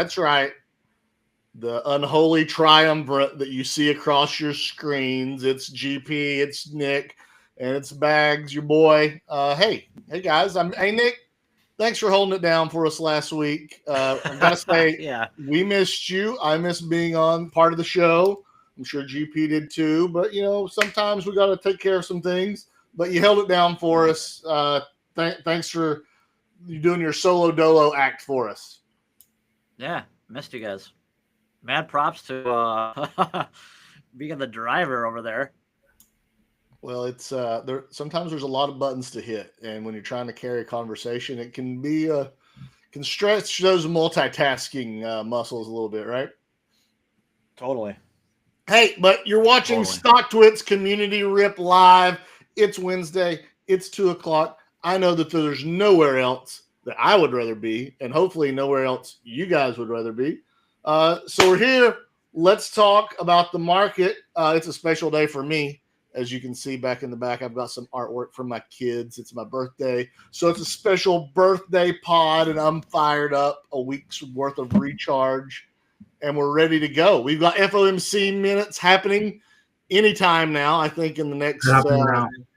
That's right. The unholy triumvirate that you see across your screens. It's GP, it's Nick, and it's Bags, your boy. Hey guys, hey Nick. Thanks for holding it down for us last week. I've got to say, yeah, we missed you. I missed being on part of the show. I'm sure GP did too. But, sometimes we got to take care of some things. But you held it down for us. Thanks for you doing your solo dolo act for us. Yeah, missed you guys. Mad props to being the driver over there. Well, it's there. Sometimes there's a lot of buttons to hit, and when you're trying to carry a conversation, it can be can stretch those multitasking muscles a little bit, right? Totally. Hey, but you're watching Stocktwits Community Rip Live. It's Wednesday. It's 2:00. I know that there's nowhere else that I would rather be, and hopefully nowhere else you guys would rather be. So we're here. Let's talk about the market. It's a special day for me. As you can see back in the back, I've got some artwork from my kids. It's my birthday. So it's a special birthday pod, and I'm fired up. A week's worth of recharge, and we're ready to go. We've got FOMC minutes happening anytime now, I think in the next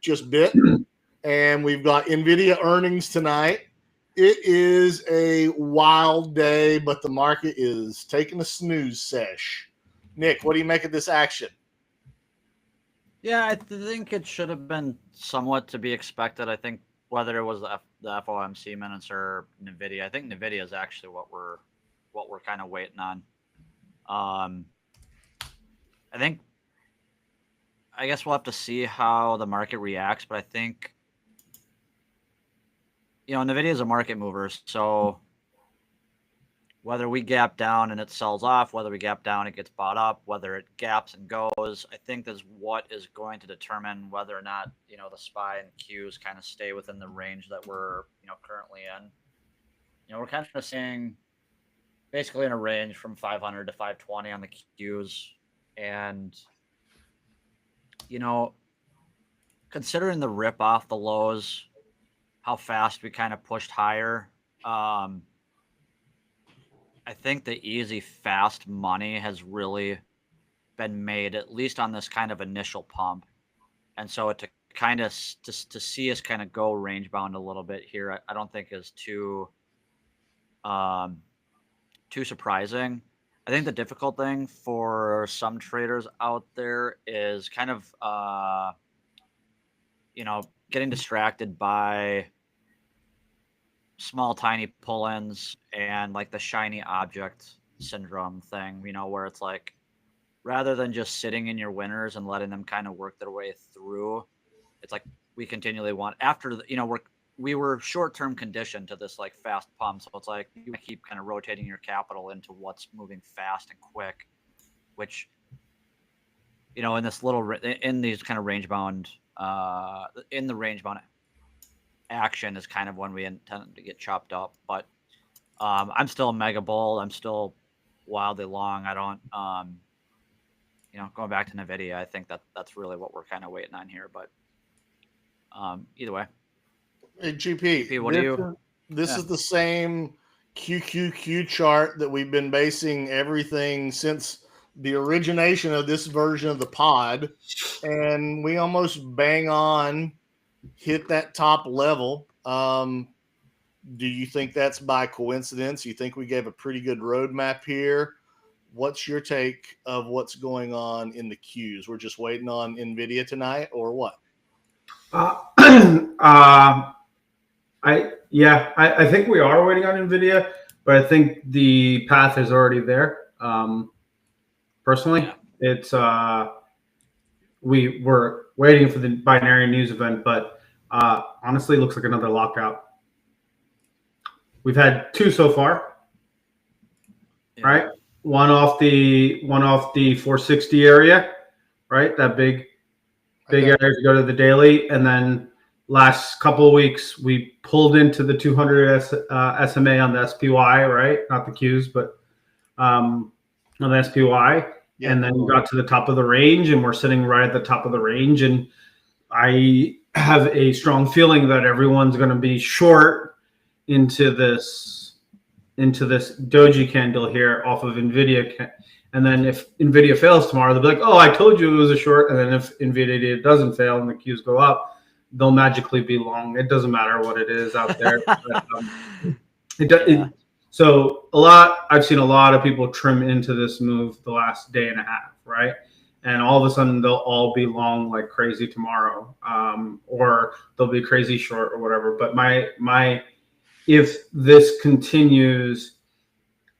just bit. And we've got Nvidia earnings tonight. It is a wild day, but the market is taking a snooze sesh. Nick, what do you make of this action? Yeah, I think it should have been somewhat to be expected. I think whether it was the FOMC minutes or Nvidia, I think Nvidia is actually what we're kind of waiting on. I guess we'll have to see how the market reacts, but I think Nvidia is a market mover, so whether we gap down and it sells off, whether we gap down, it gets bought up, whether it gaps and goes, I think is what is going to determine whether or not, the SPY and Qs kind of stay within the range that we're, currently in. We're kind of seeing basically in a range from 500 to 520 on the Qs. And, considering the rip off the lows, how fast we kind of pushed higher, I think the easy, fast money has really been made, at least on this kind of initial pump. And so to kind of to see us kind of go range bound a little bit here, I don't think is too surprising. I think the difficult thing for some traders out there is kind of, getting distracted by small, tiny pull-ins and like the shiny object syndrome thing, where it's like, rather than just sitting in your winners and letting them kind of work their way through, it's like we continually want after we were short-term conditioned to this like fast pump. So it's like you keep kind of rotating your capital into what's moving fast and quick, which, in this in these kind of range bound, in the range bound action is kind of when we intend to get chopped up. But I'm still a mega bull. I'm still wildly long. I don't, going back to Nvidia, I think that's really what we're kind of waiting on here. But either way. Hey, GP, what do you? This is the same QQQ chart that we've been basing everything since the origination of this version of the pod, and we almost bang on hit that top level. Do you think that's by coincidence? You think we gave a pretty good roadmap here? What's your take of what's going on in the Qs? We're just waiting on Nvidia tonight, or what? I think we are waiting on Nvidia, but I think the path is already there. Personally, it's we were waiting for the binary news event, but honestly, it looks like another lockout. We've had two so far, right? One off the 460 area, right? That big area to go to the daily, and then last couple of weeks we pulled into the 200 SMA on the SPY, right? Not the Qs, but on the SPY. Yeah. And then we got to the top of the range, and we're sitting right at the top of the range. And I have a strong feeling that everyone's going to be short into this into this doji candle here off of Nvidia. And then if Nvidia fails tomorrow, they'll be like, oh, I told you it was a short. And then if Nvidia doesn't fail and the Qs go up, they'll magically be long. It doesn't matter what it is out there. But, so I've seen a lot of people trim into this move the last day and a half, right? And all of a sudden they'll all be long like crazy tomorrow, or they'll be crazy short or whatever. But if this continues,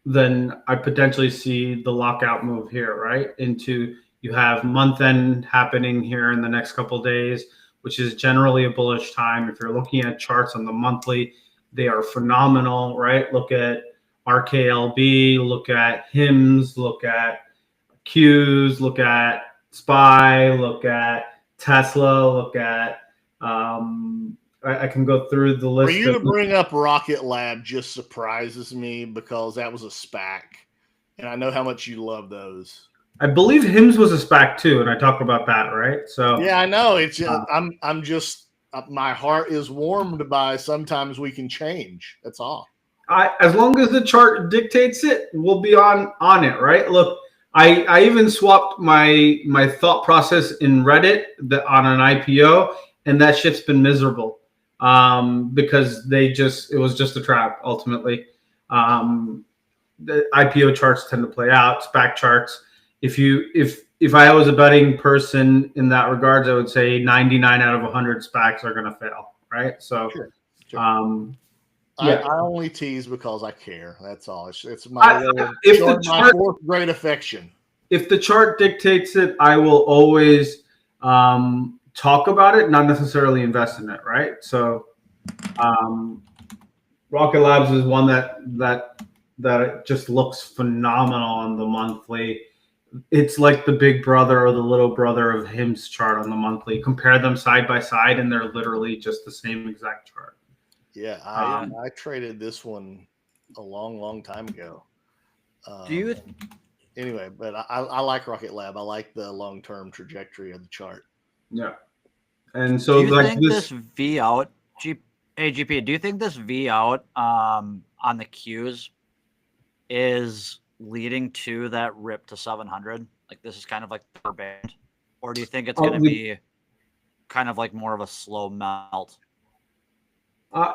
then I potentially see the lockout move here, right? You have month end happening here in the next couple of days, which is generally a bullish time. If you're looking at charts on the monthly, they are phenomenal, right? Look at RKLB, look at HIMS, look at Qs, look at SPY, look at Tesla, look at I can go through the list. For you to bring up Rocket Lab just surprises me because that was a SPAC, and I know how much you love those. I believe HIMS was a SPAC too, and I talked about that, right? So yeah, I know. It's I'm just my heart is warmed by sometimes we can change. That's all. As long as the chart dictates it, we'll be on it, right? Look, I even swapped my thought process in Reddit on an IPO, and that shit's been miserable. Because it was just a trap ultimately. The IPO charts tend to play out, SPAC charts. If I was a betting person in that regards, I would say 99 out of 100 SPACs are going to fail, right? So, sure. Yeah. I only tease because I care. That's all. It's my my fourth grade affection. If the chart dictates it, I will always talk about it, not necessarily invest in it, right? So Rocket Labs is one that it just looks phenomenal on the monthly. It's like the big brother or the little brother of HIMS chart on the monthly. Compare them side by side, and they're literally just the same exact chart. Yeah, I traded this one a long time ago. Anyway, but I like Rocket Lab. I like the long-term trajectory of the chart. Yeah. And so do you think this V out, AGP, do you think this V out on the Qs is leading to that rip to 700? Like this is kind of like the band, or do you think it's going to be kind of like more of a slow melt?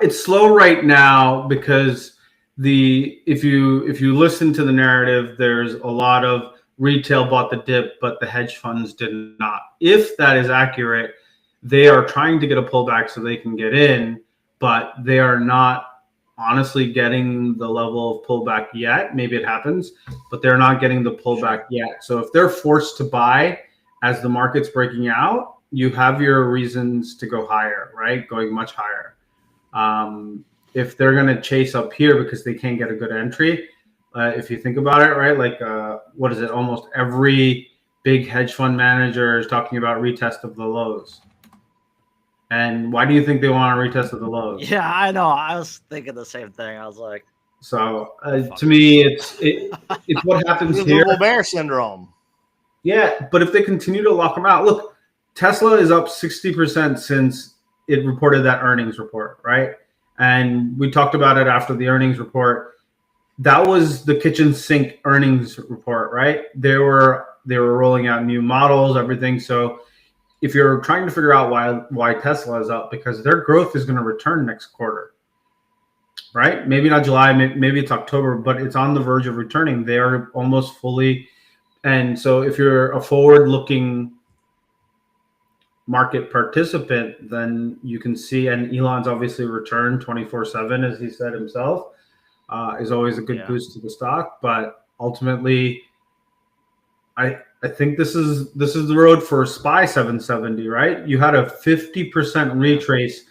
It's slow right now because if you listen to the narrative, there's a lot of retail bought the dip, but the hedge funds did not. If that is accurate, they are trying to get a pullback so they can get in, but they are not honestly getting the level of pullback yet. Maybe it happens, but they're not getting the pullback yet. So if they're forced to buy as the market's breaking out, you have your reasons to go higher, right? Going much higher. If they're going to chase up here because they can't get a good entry, if you think about it, right? Like, what is it? Almost every big hedge fund manager is talking about retest of the lows. And why do you think they want a retest of the lows? Yeah, I know. I was thinking the same thing. I was like, so to me, it's what happens here. Bear syndrome. Yeah, but if they continue to lock them out, look, Tesla is up 60% since it reported that earnings report, right? And we talked about it after the earnings report. That was the kitchen sink earnings report, right? They were rolling out new models, everything. So if you're trying to figure out why Tesla is up, because their growth is going to return next quarter, right? Maybe not July, maybe it's October, but it's on the verge of returning. They are almost fully. And so if you're a forward-looking market participant, then you can see, and Elon's obviously returned 24/7, as he said himself, is always a good boost to the stock. But ultimately, I think this is the road for SPY 770, right? You had a 50% retrace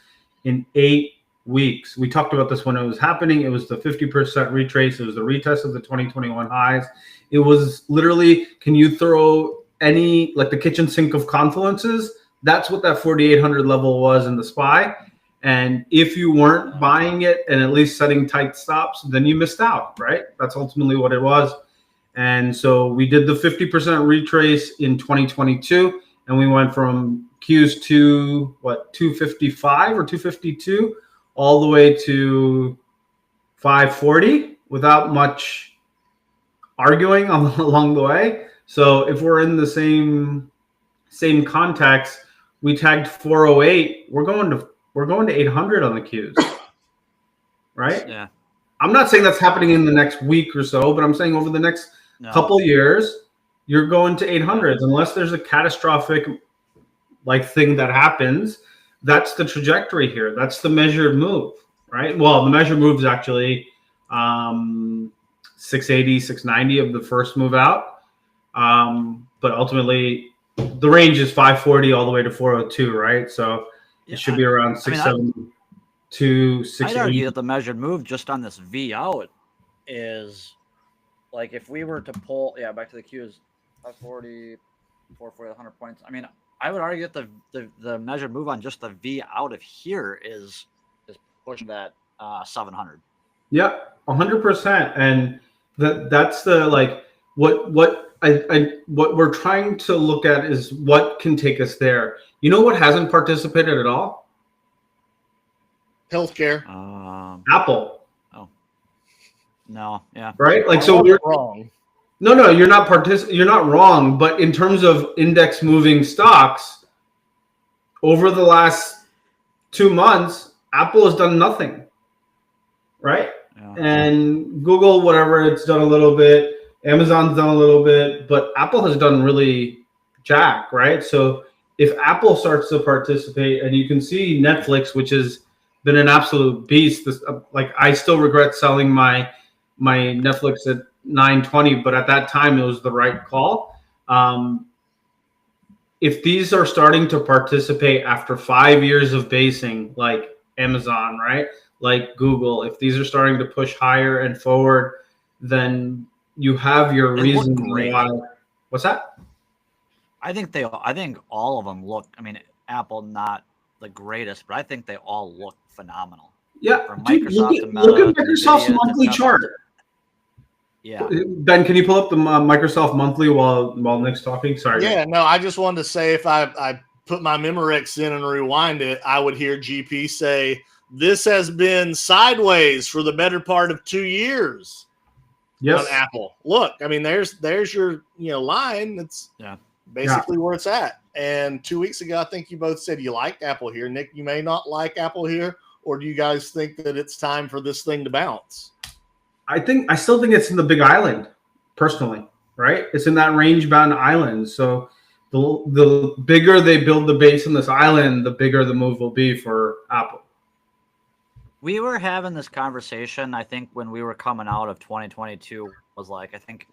in 8 weeks. We talked about this when it was happening. It was the 50% retrace. It was the retest of the 2021 highs. It was literally, can you throw any, like the kitchen sink of confluences? That's what that 4,800 level was in the SPY. And if you weren't buying it and at least setting tight stops, then you missed out, right? That's ultimately what it was. And so we did the 50% retrace in 2022, and we went from Qs to 255 or 252 all the way to 540. without much arguing along the way. So if we're in the same context, we tagged 408. We're going to 800 on the Qs, right? Yeah. I'm not saying that's happening in the next week or so, but I'm saying over the next couple years, you're going to 800s unless there's a catastrophic thing that happens. That's the trajectory here. That's the measured move, right? Well, the measured move is actually 680, 690 of the first move out. But ultimately, the range is 540 all the way to 402, right? So it should be around 672, 680. I'd argue that the measured move just on this V out is like if we were to pull, back to the Qs, 540, 440, 100 points. I mean, I would argue that the measured move on just the V out of here is pushing that 700. Yeah, 100%. And that's the what we're trying to look at is what can take us there. You know what hasn't participated at all? Healthcare. Apple. Oh. No, yeah. Right? So we're wrong. No, you're not wrong, but in terms of index moving stocks over the last 2 months, Apple has done nothing. Right? Yeah. And Google, whatever, it's done a little bit. Amazon's done a little bit, but Apple has done really jack, right? So if Apple starts to participate, and you can see Netflix, which has been an absolute beast. I still regret selling my Netflix at 920, but at that time it was the right call. If these are starting to participate after 5 years of basing, like Amazon, right? Like Google, if these are starting to push higher and forward, then you have your reason why. What's that? I think all of them look. I mean, Apple not the greatest, but I think they all look phenomenal. Yeah, from Microsoft dude, look at Microsoft's monthly chart. Yeah, Ben, can you pull up the Microsoft monthly while Nick's talking? Sorry. Yeah, no, I just wanted to say if I put my Memorex in and rewind it, I would hear GP say, "This has been sideways for the better part of 2 years." Yes. On Apple. Look, I mean, there's your line. That's basically where it's at. And 2 weeks ago, I think you both said you liked Apple here. Nick, you may not like Apple here, or do you guys think that it's time for this thing to bounce? I still think it's in the big island, personally, right? It's in that range-bound island. So the bigger they build the base on this island, the bigger the move will be for Apple. We were having this conversation, I think, when we were coming out of 2022, was like, I think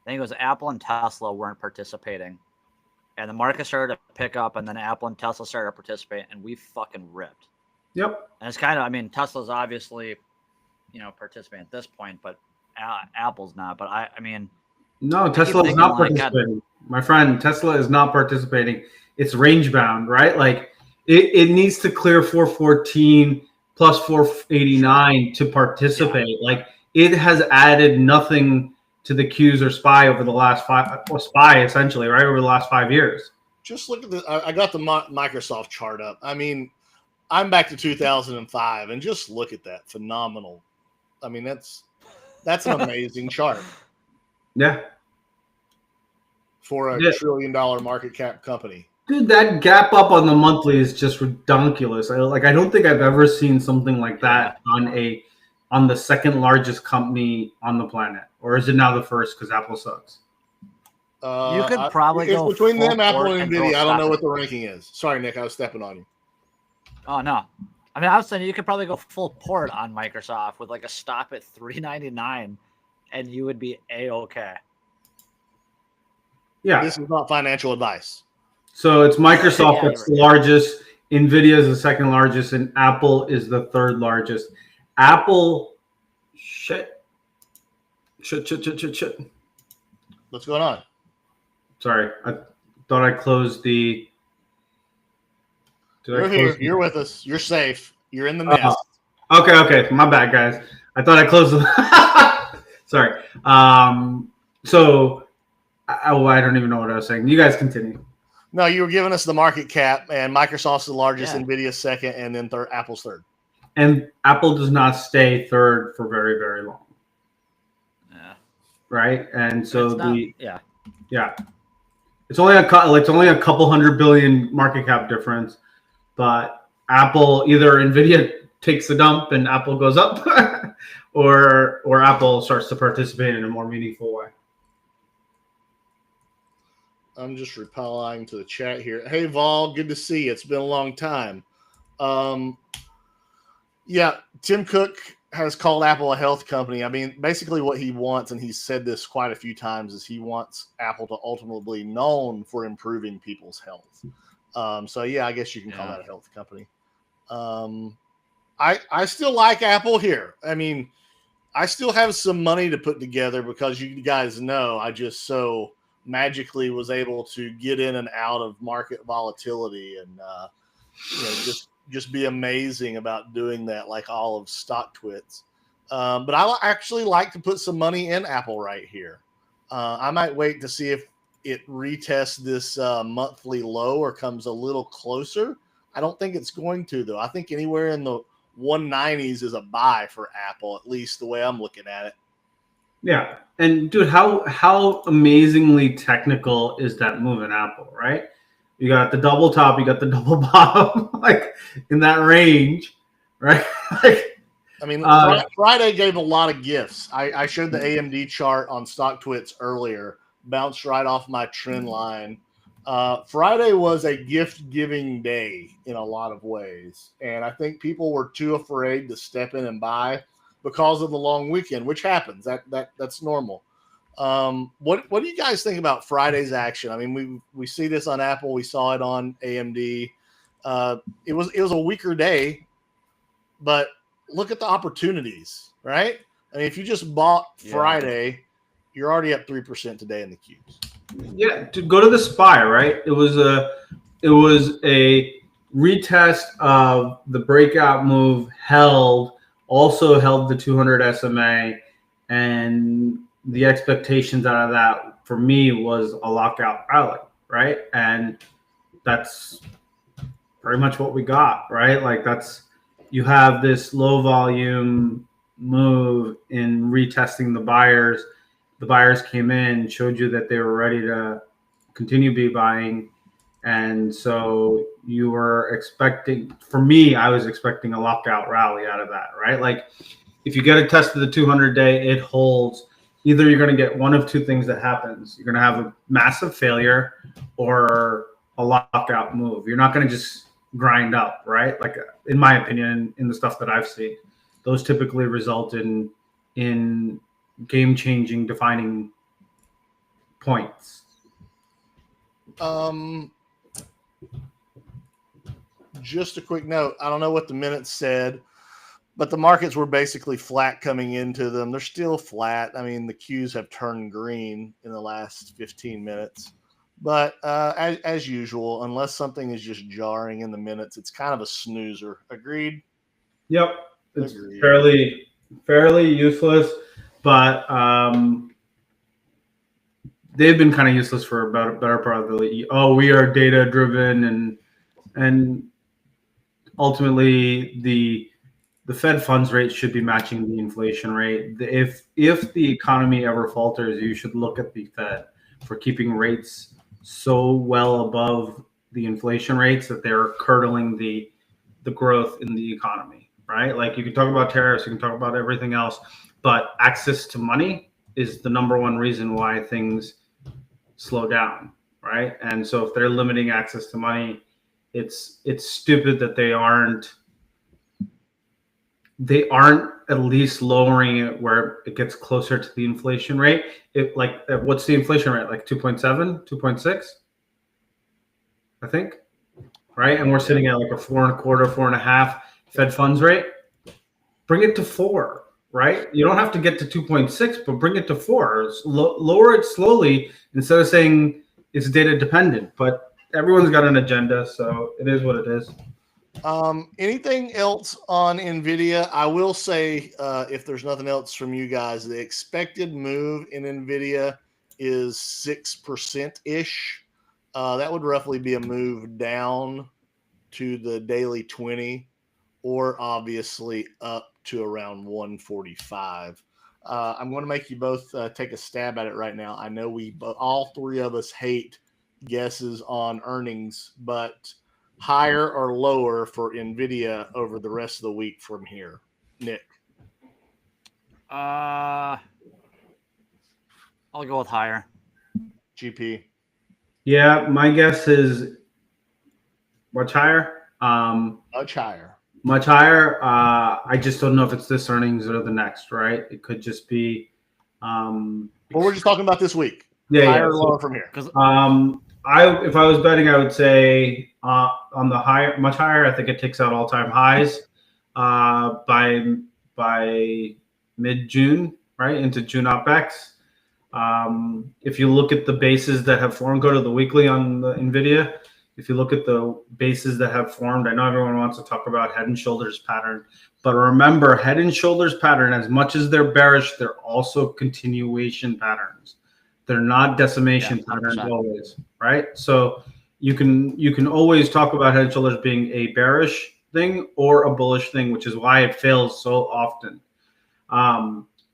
it was Apple and Tesla weren't participating. And the market started to pick up, and then Apple and Tesla started to participate, and we fucking ripped. Yep. And it's kind of, I mean, Tesla's obviously, participating at this point, but Apple's not. But I mean. No, Tesla is not participating. My friend, Tesla is not participating. It's range bound, right? It needs to clear 414 plus 489 to participate. Yeah. It has added nothing to the Qs or SPY over the last SPY essentially, right? Over the last 5 years. Just look at I got the Microsoft chart up. I mean, I'm back to 2005 and just look at that. Phenomenal. I mean, that's an amazing chart. Yeah. For a $1 trillion market cap company. Dude, that gap up on the monthly is just ridiculous. I don't think I've ever seen something like that on the second largest company on the planet. Or is it now the first because Apple sucks? You could probably go between them, Apple and Nvidia. I don't know what the ranking is. Sorry, Nick, I was stepping on you. Oh no, I mean I was saying you could probably go full port on Microsoft with a stop at $399, and you would be a-okay. Yeah, this is not financial advice. So it's Microsoft that's the largest, Nvidia is the second largest, and Apple is the third largest. Apple, shit. What's going on? Sorry, I thought I closed the. You're here. You're with us. You're safe. You're in the nest. Okay. My bad, guys. I thought I closed the. Sorry. So, I don't even know what I was saying. You guys continue. No, you were giving us the market cap, and Microsoft's the largest, Nvidia's second, and then Apple's third. And Apple does not stay third for very, very long. right? And so yeah. It's only a couple $100 billion market cap difference, but Apple, either Nvidia takes the dump and Apple goes up, or Apple starts to participate in a more meaningful way. I'm just replying to the chat here. Hey Vol, good to see you. It's been a long time. Yeah, Tim Cook has called Apple a health company. I mean, basically what he wants, and he's said this quite a few times, is he wants Apple to ultimately be known for improving people's health. So yeah, I guess you can call that a health company. I still like Apple here. I mean, I still have some money to put together because you guys know I just so magically was able to get in and out of market volatility and just be amazing about doing that, like all of Stocktwits. But I actually like to put some money in Apple right here. I might wait to see if it retests this monthly low or comes a little closer. I don't think it's going to, though. I think anywhere in the 190s is a buy for Apple, at least the way I'm looking at it. Yeah. And dude, how amazingly technical is that move in Apple, right? You got the double top, you got the double bottom, like in that range, right? Like, I mean, Friday gave a lot of gifts. I showed the AMD chart on Stocktwits earlier, bounced right off my trend line. Friday was a gift-giving day in a lot of ways, and I think people were too afraid to step in and buy because of the long weekend, which happens. That's normal. What do you guys think about Friday's action? I mean, we see this on Apple, we saw it on AMD. It was a weaker day, but look at the opportunities, right? I mean, if you just bought Friday, you're already up 3% today in the cubes. Yeah, to go to the SPY, right? It was a retest of the breakout move, also held the 200 SMA, and the expectations out of that for me was a lockout rally, right? And that's pretty much what we got, right? Like you have this low volume move in retesting the buyers. The buyers came in, showed you that they were ready to continue be buying. And so you were expecting, for me, I was expecting a lockout rally out of that, right? Like if you get a test of the 200-day, it holds. Either you're going to get one of two things that happens. You're going to have a massive failure or a lockout move. You're not going to just grind up, right? Like in my opinion, in the stuff that I've seen, those typically result in game-changing, defining points. Just a quick note. I don't know what the minutes said, but the markets were basically flat coming into them. They're still flat. I mean, the Qs have turned green in the last 15 minutes. But as usual, unless something is just jarring in the minutes, it's kind of a snoozer. Agreed? Yep. It's fairly useless, but they've been kind of useless for about a better part of the league. Oh, we are data driven, and ultimately the Fed funds rate should be matching the inflation rate. If the economy ever falters, you should look at the Fed for keeping rates so well above the inflation rates that they're curdling the growth in the economy, right? Like you can talk about tariffs, you can talk about everything else, but access to money is the number one reason why things slow down, right? And so if they're limiting access to money, it's stupid that they aren't at least lowering it where it gets closer to the inflation rate. What's the inflation rate? Like 2.7, 2.6, I think, right? And we're sitting at like a 4.25, 4.5 Fed funds rate. Bring it to 4, right? You don't have to get to 2.6, but bring it to 4. Lower it slowly instead of saying it's data dependent. But everyone's got an agenda, so it is what it is. Anything else on Nvidia? I will say, if there's nothing else from you guys, the expected move in Nvidia is 6% ish. That would roughly be a move down to the daily 20, or obviously up to around 145. I'm going to make you both take a stab at it right now. I know all three of us hate guesses on earnings, but higher or lower for Nvidia over the rest of the week from here, Nick? I'll go with higher. GP? Yeah, my guess is much higher. Much higher. Much higher. I just don't know if it's this earnings or the next, right? It could just be. Well, we're just talking about this week. Yeah, higher yeah. or lower from here? If I was betting, I would say on the higher, much higher. I think it takes out all-time highs by mid-June, right into June OPEX. If you look at the bases that have formed, go to the weekly on the Nvidia. If you look at the bases that have formed, I know everyone wants to talk about head and shoulders pattern, but remember, head and shoulders pattern, as much as they're bearish, they're also continuation patterns. They're not decimation patterns always, right? So you can always talk about head and shoulders being a bearish thing or a bullish thing, which is why it fails so often.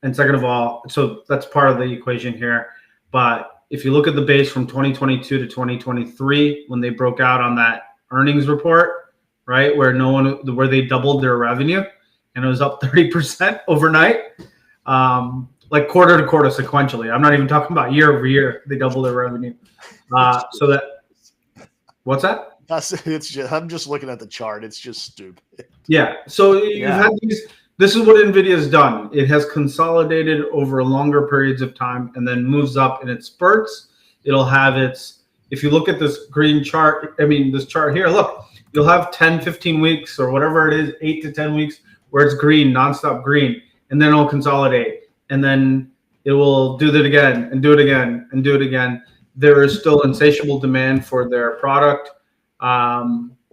And second of all, so that's part of the equation here. But if you look at the base from 2022 to 2023, when they broke out on that earnings report, right, where they doubled their revenue and it was up 30% overnight, like quarter to quarter sequentially. I'm not even talking about year over year. They doubled their revenue. So that, what's that? I'm just looking at the chart. It's just stupid. Yeah. So you've had these. This is what Nvidia has done. It has consolidated over longer periods of time and then moves up in its spurts. It'll have its, if you look at this green chart, this chart here, look, you'll have 10, 15 weeks or whatever it is, 8 to 10 weeks where it's green, nonstop green, and then it'll consolidate. And then it will do that again and do it again and do it again. There is still insatiable demand for their product.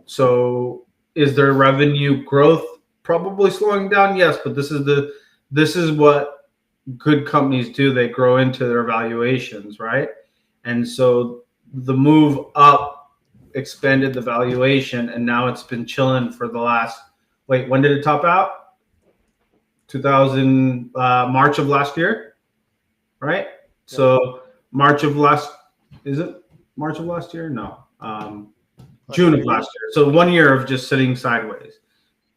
So is there revenue growth probably slowing down? Yes, but this is what good companies do. They grow into their valuations, right? And so the move up expanded the valuation, and now it's been chilling for the last. Wait, when did it top out? March of last year, right? So March of last year? No, June of last year. So 1 year of just sitting sideways,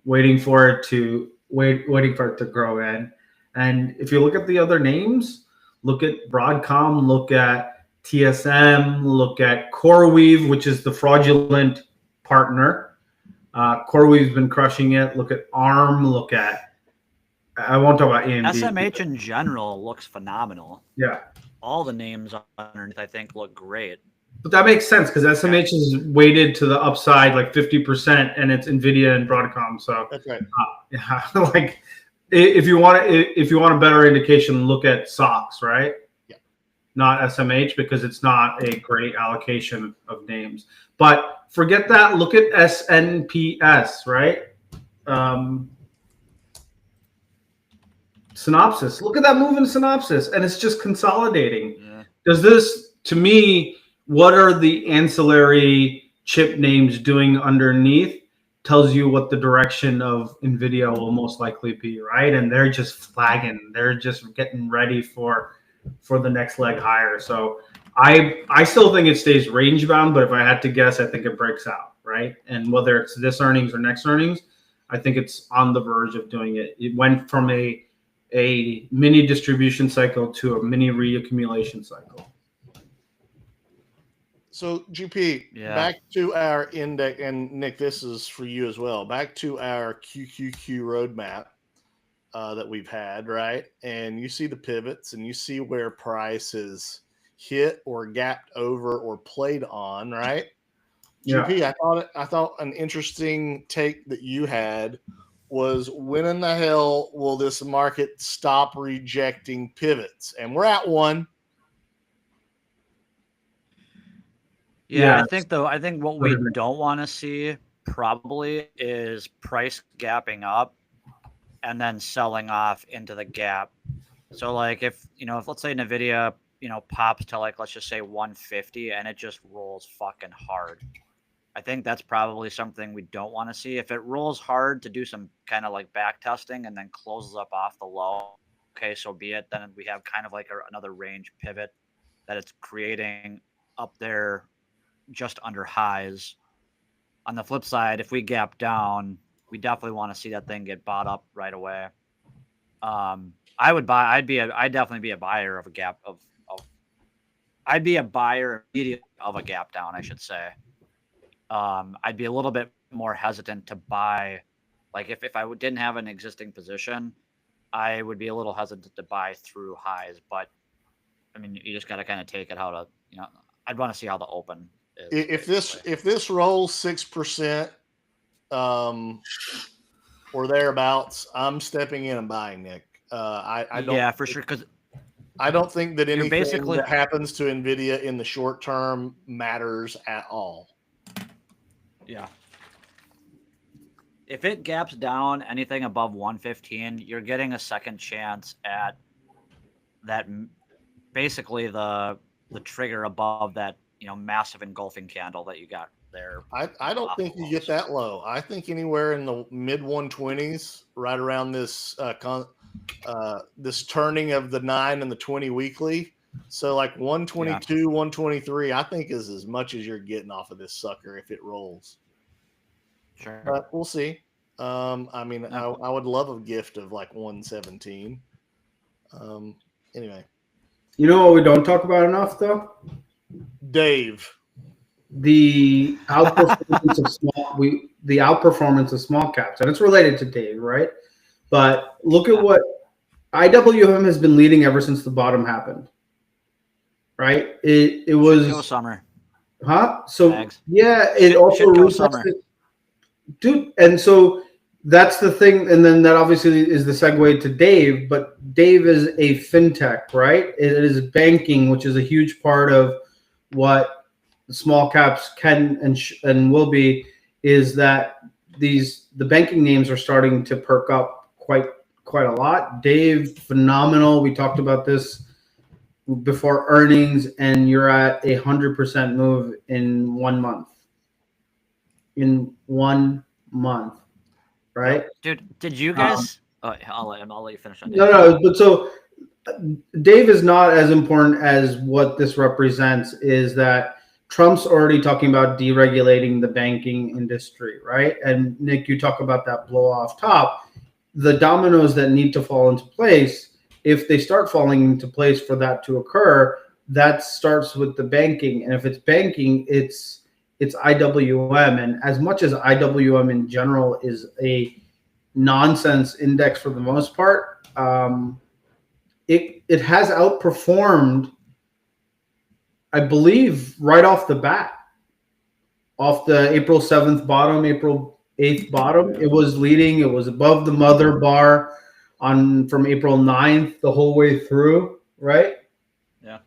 waiting for it to grow in. And if you look at the other names, look at Broadcom, look at TSM, look at CoreWeave, which is the fraudulent partner. CoreWeave's been crushing it. Look at ARM. Look at, I won't talk about AMD. SMH in general looks phenomenal. Yeah. All the names underneath, I think, look great. But that makes sense because SMH is weighted to the upside like 50%, and it's Nvidia and Broadcom. So that's right. Like if you want a better indication, look at SOX, right? Yeah. Not SMH because it's not a great allocation of names. But forget that. Look at SNPS, right? Synopsys. Look at that move in Synopsys, and it's just consolidating. Yeah. Does this, to me, what are the ancillary chip names doing underneath? Tells you what the direction of Nvidia will most likely be, right? And they're just flagging. They're just getting ready for the next leg higher. So I still think it stays range bound, but if I had to guess, I think it breaks out, right? And whether it's this earnings or next earnings, I think it's on the verge of doing it. It went from a mini distribution cycle to a mini reaccumulation cycle. So GP, back to our index, and Nick, this is for you as well. Back to our QQQ roadmap that we've had, right? And you see the pivots, and you see where price is hit or gapped over or played on, right? Yeah. GP, I thought an interesting take that you had was, when in the hell will this market stop rejecting pivots? And we're at one. Yeah, I think what we don't want to see probably is price gapping up and then selling off into the gap. So like if let's say Nvidia, pops to like, let's just say 150 and it just rolls fucking hard. I think that's probably something we don't want to see. If it rolls hard to do some kind of like back testing and then closes up off the low, okay, so be it. Then we have kind of like another range pivot that it's creating up there just under highs. On the flip side, if we gap down, we definitely want to see that thing get bought up right away. I'd definitely be a buyer of a gap I'd be a buyer immediately of a gap down, I should say. I'd be a little bit more hesitant to buy. Like if I didn't have an existing position, I would be a little hesitant to buy through highs. But I mean, you just got to kind of take it how to, I'd want to see how the open is. If this rolls 6%, or thereabouts, I'm stepping in and buying, Nick. I don't. Yeah, for sure. Because I don't think that anything basically that happens to Nvidia in the short term matters at all. Yeah. If it gaps down anything above 115, you're getting a second chance at that. Basically, the trigger above that, massive engulfing candle that you got there. I don't think you get that low. I think anywhere in the mid 120s, right around this this turning of the 9 and the 20 weekly. So like 122, 123, I think is as much as you're getting off of this sucker if it rolls. Sure. But we'll see. I mean, I would love a gift of like 117. Anyway. You know what we don't talk about enough, though? Dave. The outperformance of small caps, and it's related to Dave, right? But look at what IWM has been leading ever since the bottom happened, right? It was Shitco Summer, So Bags. Yeah, it also Shitco Summer, dude, and so that's the thing, and then that obviously is the segue to Dave. But Dave is a fintech, right? It is banking, which is a huge part of what small caps can and will be, is that the banking names are starting to perk up quite a lot. Dave, phenomenal. We talked about this before earnings, and you're at 100% move in 1 month. In 1 month, right? Dude, did you guys? I'll let you finish on. No. But so Dave is not as important as what this represents. Is that Trump's already talking about deregulating the banking industry, right? And Nick, you talk about that blow off top. The dominoes that need to fall into place, if they start falling into place for that to occur, that starts with the banking. And if it's banking, it's IWM. And as much as IWM in general is a nonsense index for the most part, it has outperformed, I believe, right off the bat. Off the April 7th bottom, April 8th bottom, it was leading. It was above the mother bar from April 9th the whole way through, right? Yeah.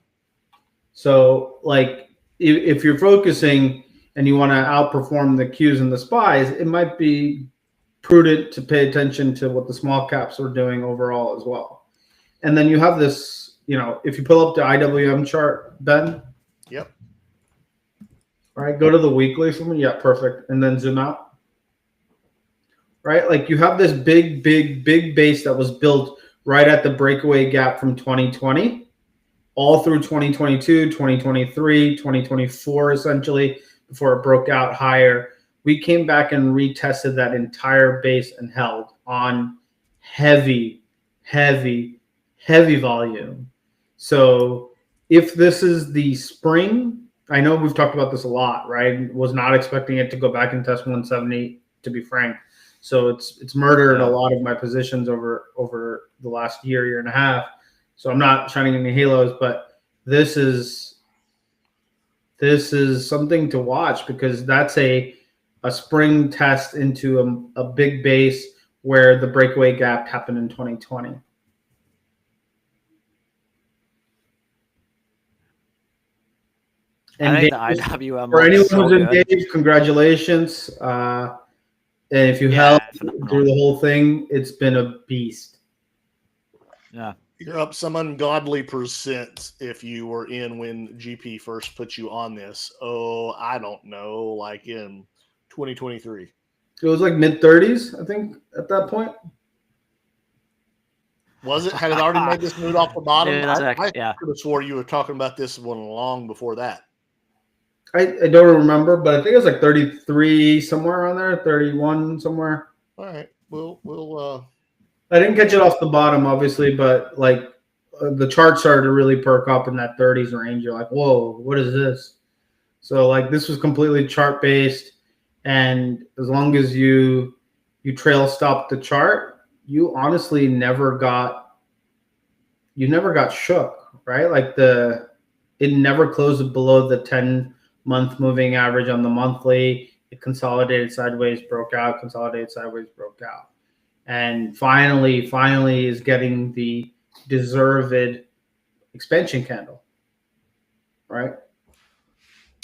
So, like, if you're focusing and you want to outperform the Qs and the SPYs, it might be prudent to pay attention to what the small caps are doing overall as well. And then you have this, if you pull up the IWM chart, Ben. Yep. All right, go to the weekly for me. Yeah, perfect. And then zoom out. Right, like you have this big base that was built right at the breakaway gap from 2020, all through 2022, 2023, 2024, essentially, before it broke out higher. We came back and retested that entire base and held on heavy volume. So if this is the spring, I know we've talked about this a lot, right? Was not expecting it to go back and test 170, to be frank. So it's murdered a lot of my positions over the last year and a half. So I'm not shining any halos, but this is something to watch, because that's a spring test into a big base where the breakaway gap happened in 2020. And I think the IWM for anyone so who's engaged, congratulations. And if you held through the whole thing, it's been a beast. Yeah. You're up some ungodly percent if you were in when GP first put you on this. Oh, I don't know, like in 2023. It was like mid-30s, I think, at that point. Was it? Had it already made this move off the bottom? Dude, I yeah. could have swore you were talking about this one long before that. I don't remember, but I think it was like 33 somewhere around there, 31 somewhere. All right, we'll. I didn't catch it off the bottom, obviously, but like the chart started to really perk up in that 30s range. You're like, whoa, what is this? So like this was completely chart based, and as long as you trail stop the chart, you honestly never got shook, right? Like it never closed below the 10-month moving average on the monthly. It consolidated sideways, broke out, consolidated sideways, broke out. And finally is getting the deserved expansion candle, right?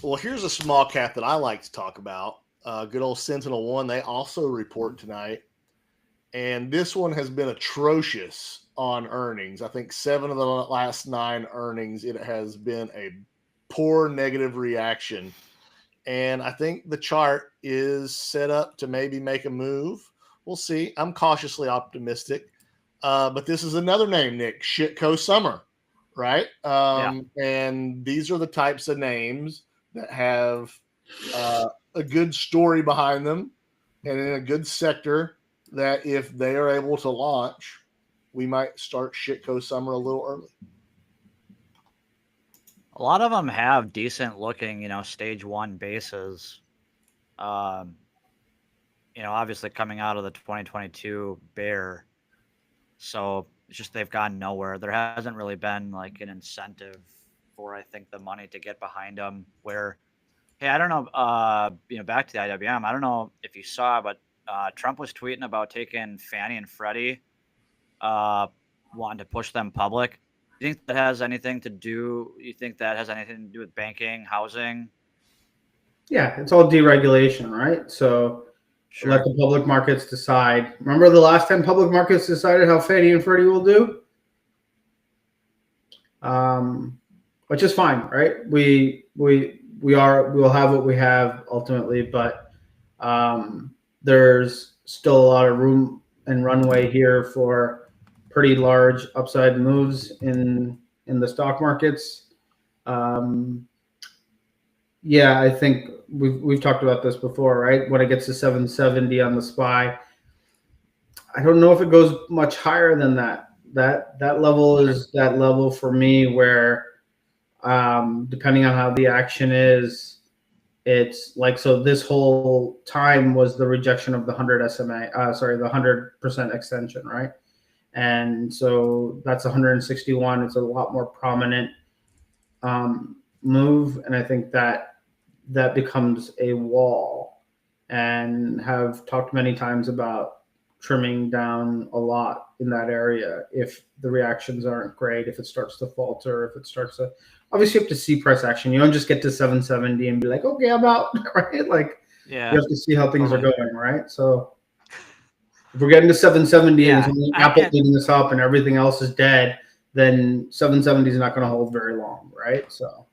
Well, here's a small cap that I like to talk about. Good old Sentinel One. They also report tonight, and this one has been atrocious on earnings. I think 7 of the last 9 earnings, it has been a poor negative reaction, and I think the chart is set up to maybe make a move. We'll see. I'm cautiously optimistic. But this is another name, Nick, Shitco Summer, right? And these are the types of names that have a good story behind them and in a good sector that if they are able to launch, we might start Shitco Summer a little early. A lot of them have decent looking, stage 1 bases. Obviously coming out of the 2022 bear. So it's just they've gone nowhere. There hasn't really been like an incentive for, I think, the money to get behind them where, hey, I don't know, back to the IWM, I don't know if you saw, but Trump was tweeting about taking Fannie and Freddie, wanting to push them public. Do you think that has anything to do with banking, housing? Yeah, it's all deregulation, right? So Sure. Let the public markets decide. Remember the last time public markets decided how Fannie and Freddie will do? Which is fine, right? We'll have what we have ultimately, but there's still a lot of room and runway here for pretty large upside moves in the stock markets. Yeah, I think we've talked about this before, right? When it gets to 770 on the SPY, I don't know if it goes much higher than that. That level is that level for me where, depending on how the action is, it's like, so this whole time was the rejection of the 100 SMA, the 100% extension, right? And so that's 161. It's a lot more prominent move, and I think that becomes a wall, and have talked many times about trimming down a lot in that area if the reactions aren't great, if it starts to falter, if it starts to, obviously you have to see price action. You don't just get to 770 and be like, okay, I'm out, right? Like, yeah, you have to see how things are going, right? So if we're getting to 770 and Apple leading us up and everything else is dead, then 770 is not going to hold very long, right? So.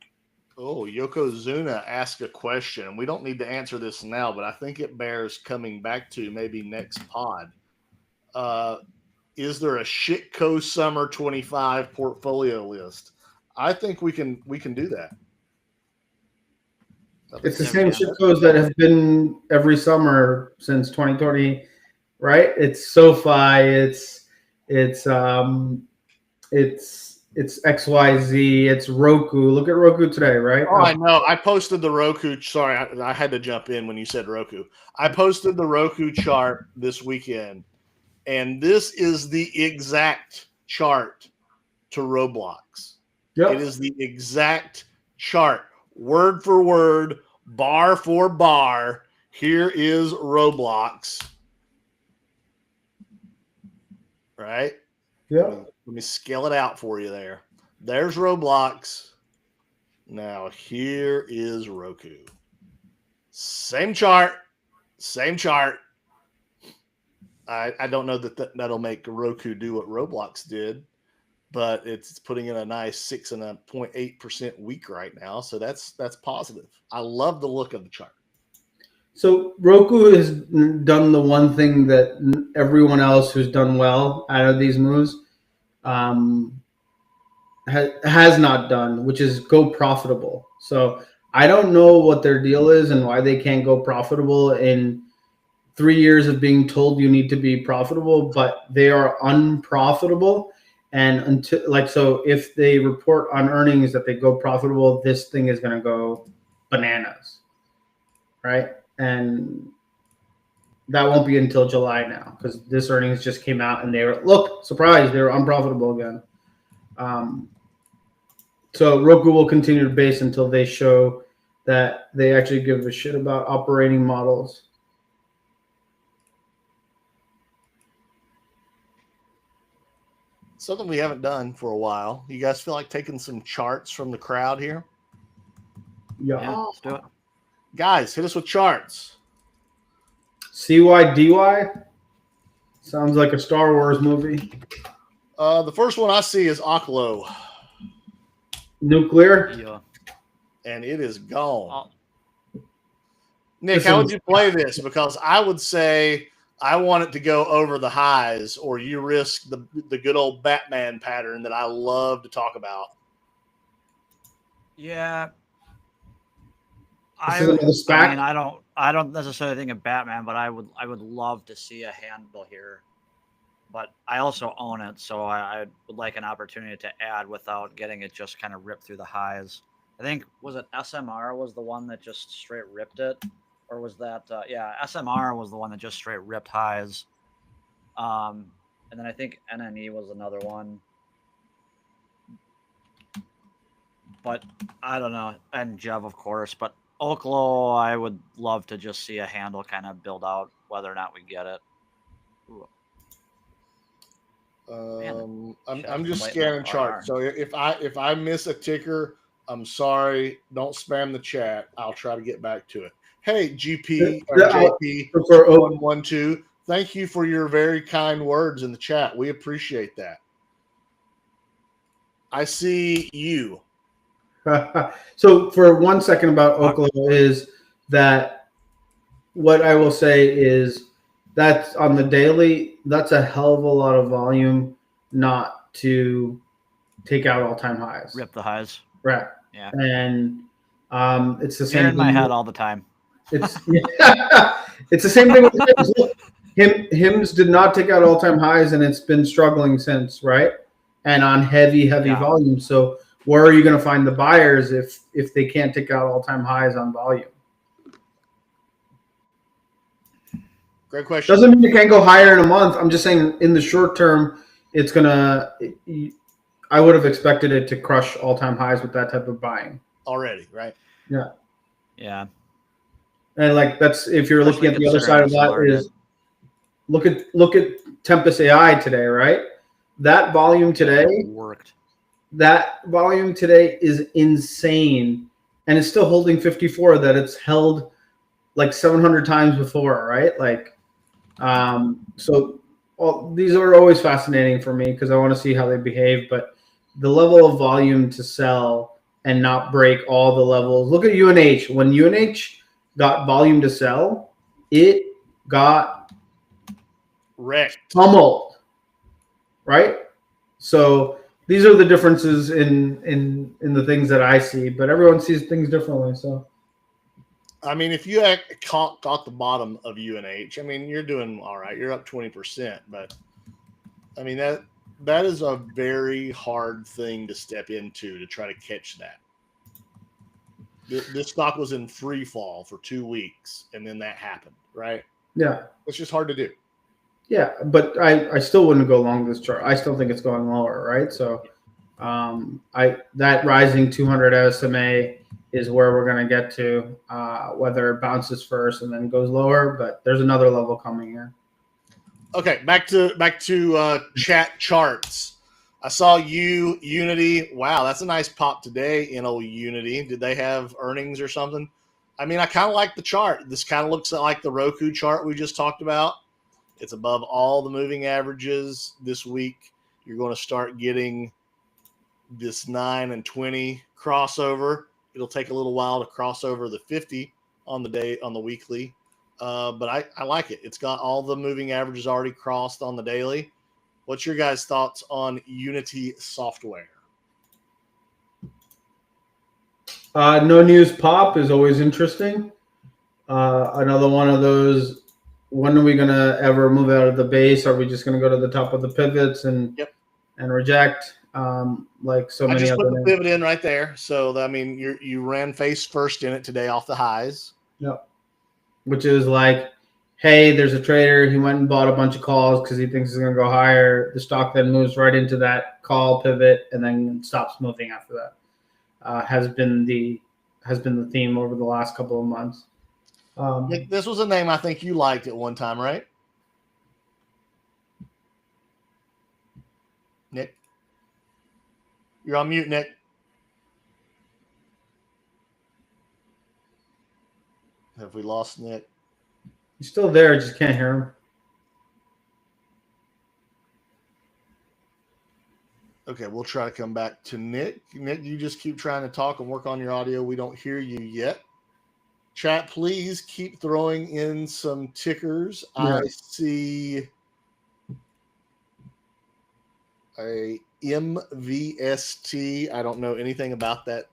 Oh, Yokozuna asked a question. We don't need to answer this now, but I think it bears coming back to maybe next pod. Is there a Shitco Summer 25 portfolio list? I think we can do that. It's the same shitcos that have been every summer since 2020, right? It's SoFi, it's XYZ, it's Roku. Look at Roku today, right? Oh, I know. I posted the Roku. Sorry, I had to jump in when you said Roku. I posted the Roku chart this weekend, and this is the exact chart to Roblox. Yep. It is the exact chart, word for word, bar for bar. Here is Roblox. Right? Yeah. Let me scale it out for you there. There's Roblox. Now here is Roku. Same chart. Same chart. I don't know that'll make Roku do what Roblox did, but it's putting in a nice 6.8% week right now. So that's positive. I love the look of the chart. So Roku has done the one thing that everyone else who's done well out of these moves, has not done, which is go profitable. So I don't know what their deal is and why they can't go profitable in 3 years of being told you need to be profitable, but they are unprofitable. And until so if they report on earnings that they go profitable, this thing is going to go bananas, right? And that won't be until July now, because this earnings just came out and they were, look, surprise, they were unprofitable again. So Roku will continue to base until they show that they actually give a shit about operating models. Something we haven't done for a while. You guys feel like taking some charts from the crowd here? Yeah, let's do it. Guys, hit us with charts. CYDY? Sounds like a Star Wars movie. The first one I see is Oklo. Nuclear? Yeah. And it is gone. Nick, how would you play this? Because I would say I want it to go over the highs, or you risk the good old Batman pattern that I love to talk about. Yeah. I mean, I don't necessarily think of Batman, but I would love to see a handle here. But I also own it, so I would like an opportunity to add without getting it just kind of ripped through the highs. I think, was it SMR was the one that just straight ripped it? Or was that, SMR was the one that just straight ripped highs. And then I think NNE was another one. But I don't know. And Jev, of course. But Oklo, I would love to just see a handle kind of build out whether or not we get it. Ooh. I'm just scanning charts. So if I miss a ticker, I'm sorry. Don't spam the chat. I'll try to get back to it. Hey, GP or JP 112. Thank you for your very kind words in the chat. We appreciate that. I see you. So for 1 second about Oklo is that what I will say is that's on the daily, that's a hell of a lot of volume not to take out all-time highs. Rip the highs. Right. Yeah. And it's the same thing in my head all the time. It's it's the same thing with Hims. Hims did not take out all-time highs, and it's been struggling since, right? And on heavy volume. So where are you going to find the buyers if they can't take out all-time highs on volume? Great question. Doesn't mean you can't go higher in a month. I'm just saying in the short term, it's gonna. I would have expected it to crush all-time highs with that type of buying already, right? Yeah. Yeah. And like that's if you're looking at the other side of that is look at Tempest AI today, right? That volume today worked. That volume today is insane, and it's still holding 54 that it's held like 700 times before, right? Like, so these are always fascinating for me because I want to see how they behave. But the level of volume to sell and not break all the levels. Look at UNH. When UNH got volume to sell, it got wrecked, pummeled, right? So these are the differences in the things that I see, but everyone sees things differently. So, I mean, if you got the bottom of UNH, I mean, you're doing all right. You're up 20%, but I mean that is a very hard thing to step into to try to catch that. This stock was in free fall for 2 weeks, and then that happened, right? Yeah. It's just hard to do. Yeah, but I still wouldn't go long this chart. I still think it's going lower, right? So that rising 200 SMA is where we're going to get to, whether it bounces first and then goes lower, but there's another level coming here. Okay, back to chat charts. I saw Unity. Wow, that's a nice pop today in old Unity. Did they have earnings or something? I mean, I kind of like the chart. This kind of looks like the Roku chart we just talked about. It's above all the moving averages this week. You're going to start getting this 9 and 20 crossover. It'll take a little while to cross over the 50 on the weekly. But I like it. It's got all the moving averages already crossed on the daily. What's your guys' thoughts on Unity Software? No news pop is always interesting. Another one of those. When are we gonna ever move out of the base? Are we just gonna go to the top of the pivots and reject? Like so many I just other put the names. pivot in right there. So I mean, you ran face first in it today off the highs. Yep. Which is like, hey, there's a trader. He went and bought a bunch of calls because he thinks it's gonna go higher. The stock then moves right into that call pivot and then stops moving after that. Has been the theme over the last couple of months. Nick, this was a name I think you liked at one time, right? Nick, you're on mute, Nick. Have we lost Nick? He's still there. I just can't hear him. Okay, we'll try to come back to Nick. Nick, you just keep trying to talk and work on your audio. We don't hear you yet. Chat, please keep throwing in some tickers. Yeah. I see a MVST. I don't know anything about that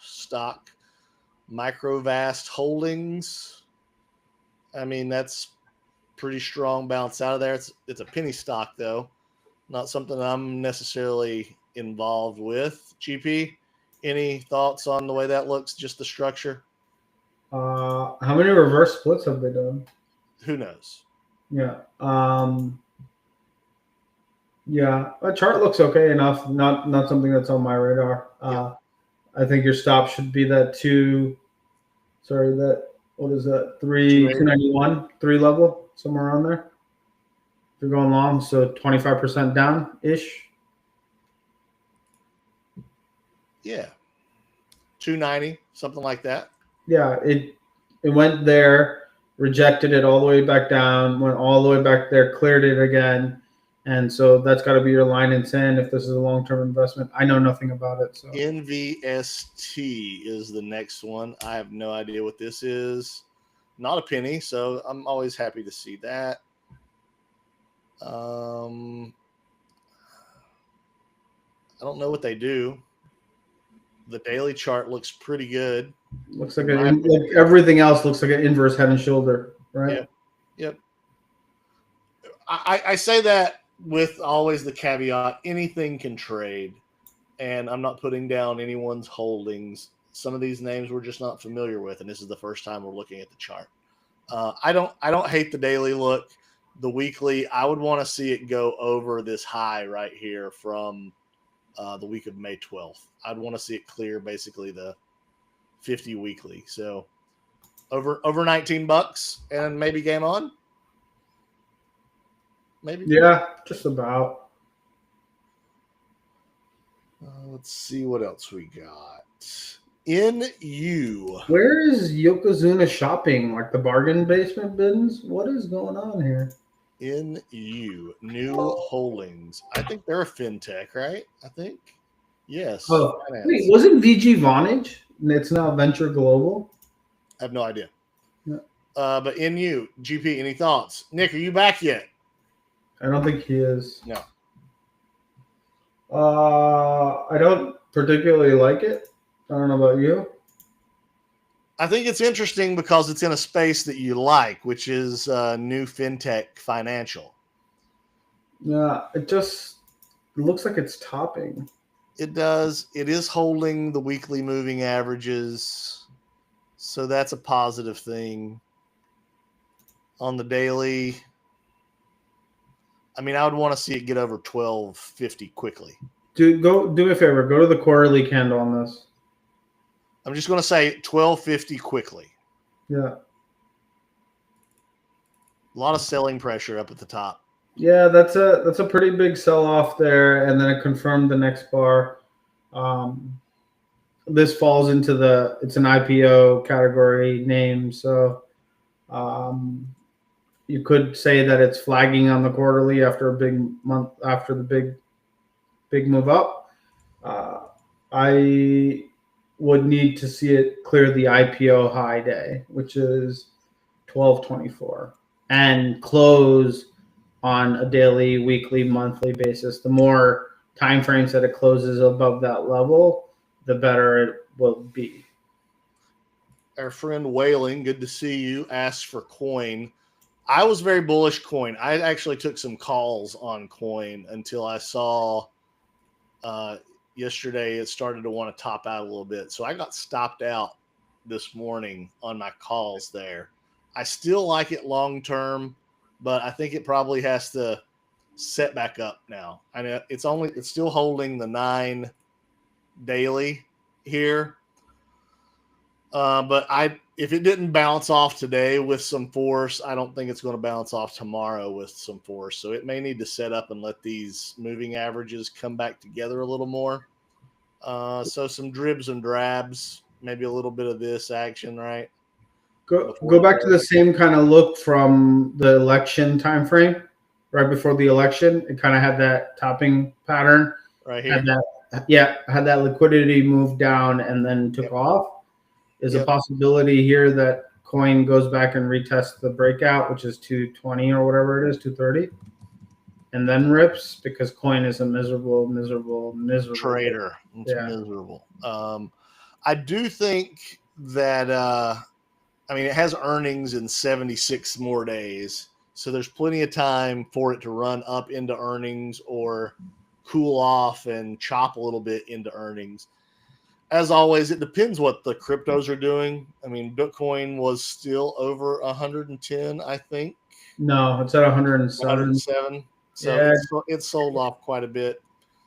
stock. Microvast Holdings. I mean, that's pretty strong bounce out of there. It's a penny stock, though. Not something I'm necessarily involved with. GP, any thoughts on the way that looks, just the structure? How many reverse splits have they done? Who knows? Yeah. Yeah, a chart looks okay enough. Not something that's on my radar. I think your stop should be that what is that? 291, 3 level, somewhere around there. If you're going long, so 25% down ish. Yeah. 290, something like that. Yeah, it went there, rejected it all the way back down, went all the way back there, cleared it again. And so that's got to be your line in sand if this is a long-term investment. I know nothing about it. So NVST is the next one. I have no idea what this is. Not a penny, so I'm always happy to see that. I don't know what they do. The daily chart looks pretty good. Looks like everything else looks like an inverse head and shoulder, right? Yep. I say that with always the caveat, anything can trade, and I'm not putting down anyone's holdings. Some of these names we're just not familiar with, and this is the first time we're looking at the chart. I don't hate the daily look. The weekly, I would want to see it go over this high right here from the week of May 12th. I'd want to see it clear basically the 50 weekly. So over $19 and maybe game on. Maybe. Yeah, just about. Let's see what else we got. NU. Where is Yokozuna shopping? Like the bargain basement bins? What is going on here? NU. New Holdings. I think they're a fintech, right? I think. Yes. Oh, wait, wasn't VG Vonage? It's now Venture Global. I have no idea. Yeah. But NU. GP, any thoughts? Nick, are you back yet? I don't think he is. No. I don't particularly like it. I don't know about you. I think it's interesting because it's in a space that you like, which is new fintech financial. Yeah, it looks like it's topping. It does. It is holding the weekly moving averages. So that's a positive thing. On the daily, I mean, I would want to see it get over 1250 quickly. Do me a favor. Go to the quarterly candle on this. I'm just going to say 1250 quickly. Yeah. A lot of selling pressure up at the top. Yeah, that's a pretty big sell-off there, and then it confirmed the next bar. This falls into it's an IPO category name, so you could say that it's flagging on the quarterly after a big month after the big move up. I would need to see it clear the IPO high day, which is 1224, and close on a daily, weekly, monthly basis. The more time frames that it closes above that level, the better it will be. Our friend Whaling, good to see you, asked for coin. I was very bullish coin. I actually took some calls on coin until I saw yesterday it started to want to top out a little bit. So I got stopped out this morning on my calls there. I still like it long term, but I think it probably has to set back up now. I know it's still holding the 9 daily here. But if it didn't bounce off today with some force, I don't think it's going to bounce off tomorrow with some force. So it may need to set up and let these moving averages come back together a little more. So some dribs and drabs, maybe a little bit of this action, right? Go back to the same kind of look from the election time frame, right before the election. It kind of had that topping pattern. Right here. Had that liquidity move down and then took off. Is a possibility here that coin goes back and retests the breakout, which is 220 or whatever it is, 230, and then rips, because coin is a miserable trader. It's miserable. I do think that it has earnings in 76 more days, so there's plenty of time for it to run up into earnings or cool off and chop a little bit into earnings. As always, it depends what the cryptos are doing. I mean, Bitcoin was still over 110, I think. No, it's at 107. 107. So it's sold off quite a bit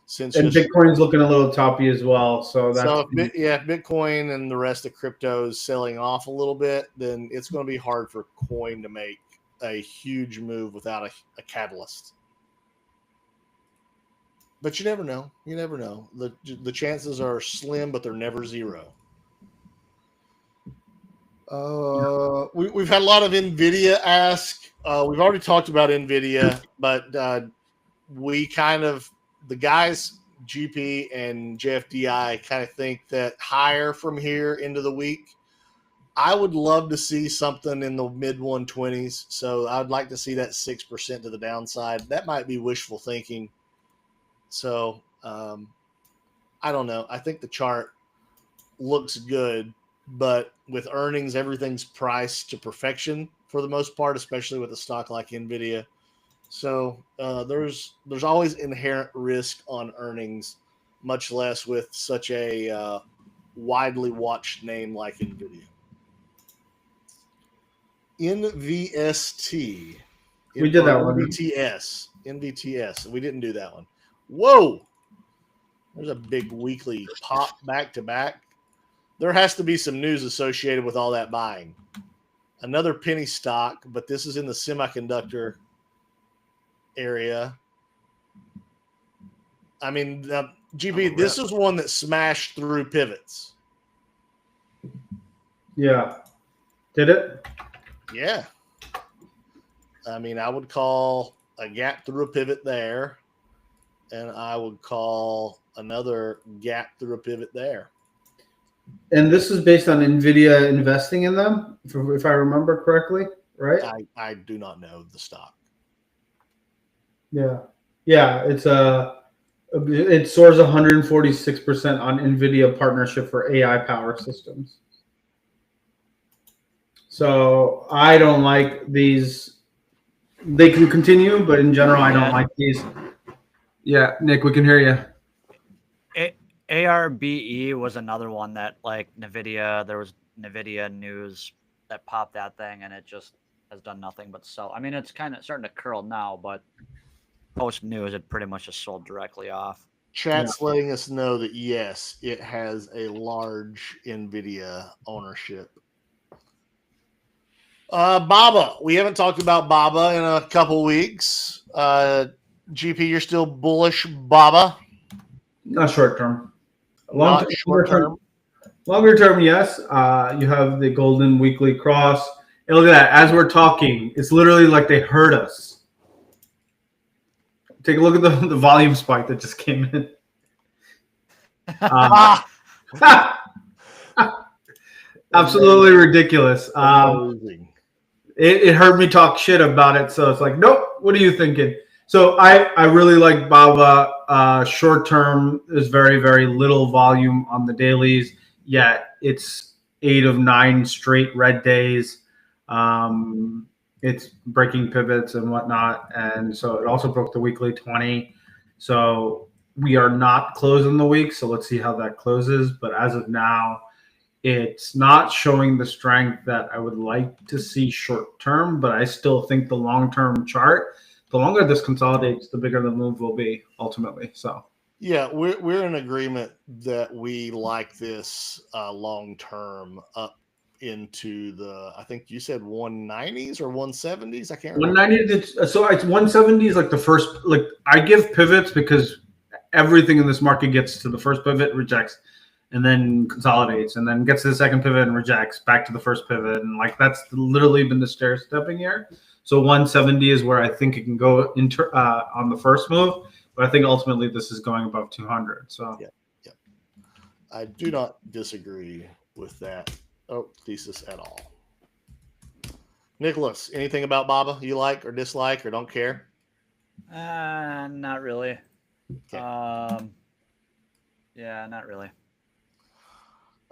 since. And Bitcoin's looking a little toppy as well. So if Bitcoin and the rest of cryptos selling off a little bit, then it's going to be hard for coin to make a huge move without a catalyst. But you never know. You never know. The chances are slim, but they're never zero. We've had a lot of Nvidia ask. We've already talked about Nvidia, but the guys, GP and JFDI, kind of think that higher from here into the week. I would love to see something in the mid 120s. So I'd like to see that 6% to the downside. That might be wishful thinking. So I don't know. I think the chart looks good, but with earnings, everything's priced to perfection for the most part, especially with a stock like Nvidia. So there's always inherent risk on earnings, much less with such a widely watched name like Nvidia. NVST. We did that one. NVTS. We didn't do that one. Whoa! There's a big weekly pop back to back. There has to be some news associated with all that buying. Another penny stock, but this is in the semiconductor area. I mean, GB, this is one that smashed through pivots. Yeah. Did it? Yeah. I mean, I would call a gap through a pivot there. And I would call another gap through a pivot there. And this is based on Nvidia investing in them, if I remember correctly, right? I do not know the stock. Yeah. It soars 146% on Nvidia partnership for AI power systems. So I don't like these. They can continue, but in general, I don't like these. Yeah, Nick, we can hear you. ARBE was another one that, like, Nvidia, there was Nvidia news that popped that thing, and it just has done nothing but sell. I mean, it's kind of starting to curl now, but post news, it pretty much just sold directly off. Chat's letting us know that, yes, it has a large Nvidia ownership. Baba. We haven't talked about Baba in a couple weeks. GP, you're still bullish, Baba? Not short term. Longer term, yes. You have the golden weekly cross. And look at that. As we're talking, it's literally like they heard us. Take a look at the volume spike that just came in. Absolutely ridiculous. it heard me talk shit about it, so it's like, nope. What are you thinking? So I really like Baba. Short term is very, very little volume on the dailies. Yet it's 8 of 9 straight red days. It's breaking pivots and whatnot, and so it also broke the weekly 20. So we are not closing the week. So let's see how that closes. But as of now, it's not showing the strength that I would like to see short term, but I still think the long term chart, the longer this consolidates, the bigger the move will be ultimately. So yeah, we're in agreement that we like this long term up into the, I think you said 190s or 170s. I can't remember. 190. So it's 170 is like the first. Like I give pivots because everything in this market gets to the first pivot, rejects, and then consolidates, and then gets to the second pivot and rejects, back to the first pivot, and like that's literally been the stair stepping here. So 170 is where I think it can go on the first move, but I think ultimately this is going above 200. So yeah, I do not disagree with that thesis at all. Nicholas, anything about Baba you like or dislike or don't care? Not really. Okay. Yeah, not really.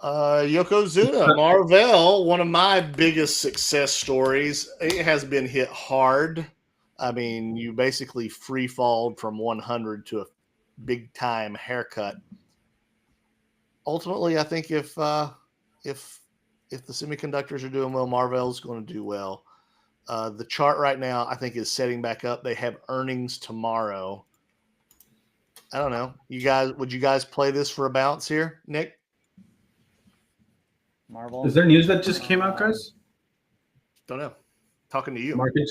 Yokozuna, Marvell, one of my biggest success stories. It has been hit hard. I mean, you basically free falled from 100 to a big time haircut. Ultimately, I think if the semiconductors are doing well, Marvell's going to do well. The chart right now, I think, is setting back up. They have earnings tomorrow. I don't know. Would you guys play this for a bounce here, Nick? Marvel. Is there news that just came out, guys? Don't know. Talking to you. Market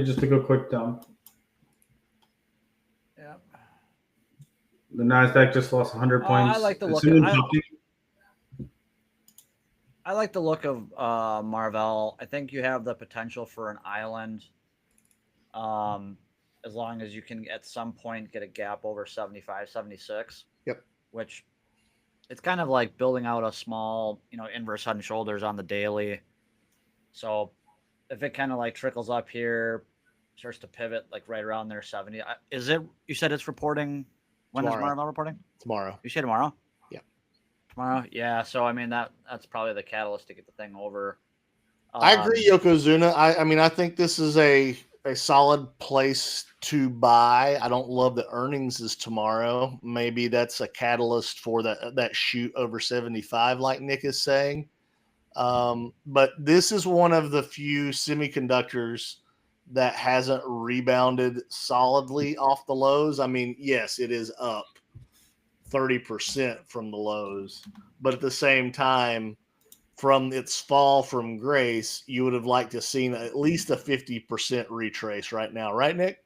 just took a quick dump. Yeah. The Nasdaq just lost 100 points. I like the look. I like the look of Marvell. I think you have the potential for an island, as long as you can at some point get a gap over 75, 76. Yep. Which it's kind of like building out a small, inverse head and shoulders on the daily. So if it kind of like trickles up here, starts to pivot like right around there, 70. Is it? You said it's reporting. When Tomorrow. is Marvell reporting? Tomorrow. You say tomorrow? Yeah. Tomorrow? Yeah. So I mean that's probably the catalyst to get the thing over. I agree, Yokozuna. I mean, I think this is a solid place to buy. I don't love the earnings is tomorrow. Maybe that's a catalyst for that shoot over 75, like Nick is saying. But this is one of the few semiconductors that hasn't rebounded solidly off the lows. I mean, yes, it is up 30% from the lows, but at the same time, from its fall from grace, you would have liked to have seen at least a 50% retrace right now, right, Nick?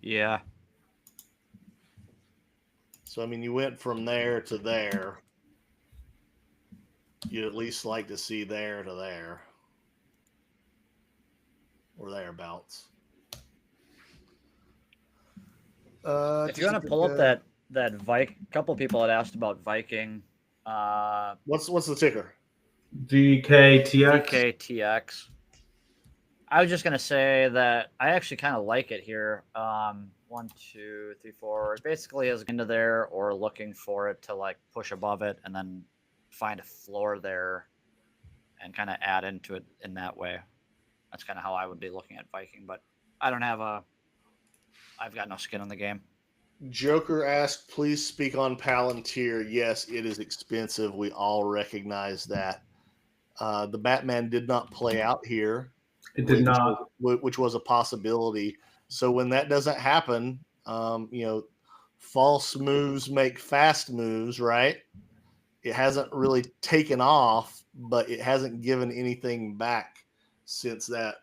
Yeah. So, I mean, you went from there to there. You'd at least like to see there to there. Or thereabouts. If you want to pull up that Viking, a couple people had asked about Viking. What's the ticker? DKTX. DKTX. I was just gonna say that I actually kind of like it here. 1, 2, 3, 4. It basically is into there or looking for it to like push above it and then find a floor there and kind of add into it in that way. That's kind of how I would be looking at Viking, but I've got no skin in the game. Joker asked, please speak on Palantir. Yes, it is expensive. We all recognize that. The Batman did not play out here. It did not. Which was a possibility. So when that doesn't happen, false moves make fast moves, right? It hasn't really taken off, but it hasn't given anything back since that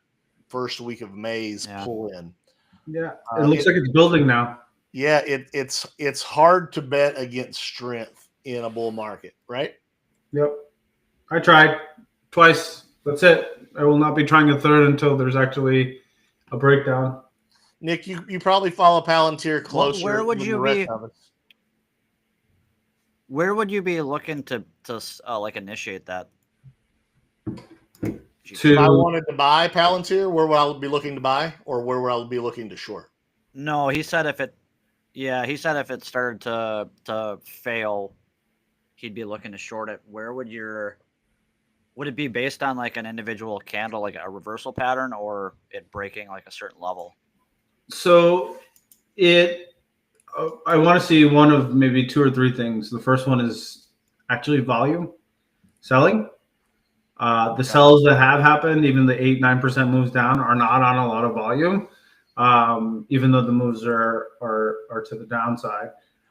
first week of May's pull in. Yeah, it looks like it's building now. Yeah, it's hard to bet against strength in a bull market, right? Yep. I tried twice. That's it. I will not be trying a third until there's actually a breakdown. Nick, you probably follow Palantir closer. Where would you be? Where would you be looking to like initiate that? If I wanted to buy Palantir, where would I be looking to buy, or where would I be looking to short? No, he said if it started to fail, he'd be looking to short it. Would it be based on like an individual candle, like a reversal pattern, or it breaking like a certain level? So I want to see one of maybe 2 or 3 things. The first one is actually volume selling. The sells that have happened, even the 8-9% moves down, are not on a lot of volume, even though the moves are to the downside.